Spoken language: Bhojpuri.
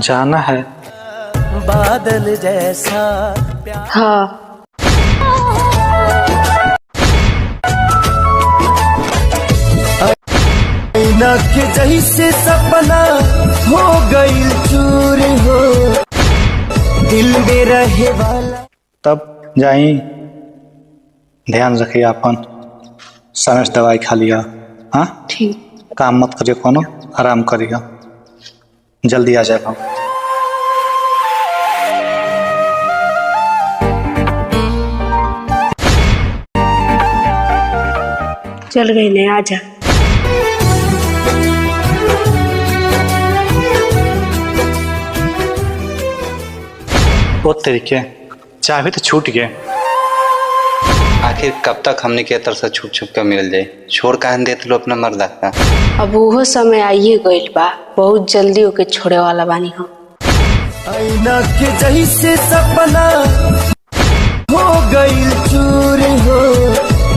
जाना है। बादल जैसा हाँ। ना के जैसे सपना हो गई चूर हो दिल में रहे वाला। तब जाई, ध्यान रखिए अपन, समय से दवाई खा लिया। हाँ ठीक। काम मत करिए, कोनो आराम करिए, जल्दी आ जाएगा। चल गई ने, आजा। वो तरीके चाबी तो छूट गए। आखिर कब तक हमने के तरफ से छुप छुप के मिल जाए? छोड़ काहे देत लो अपना मर्दा का? अब वो समय आइए गइल बा, बहुत जल्दी ओके छोड़े वाला बानी हम। आईना के जैसे सपना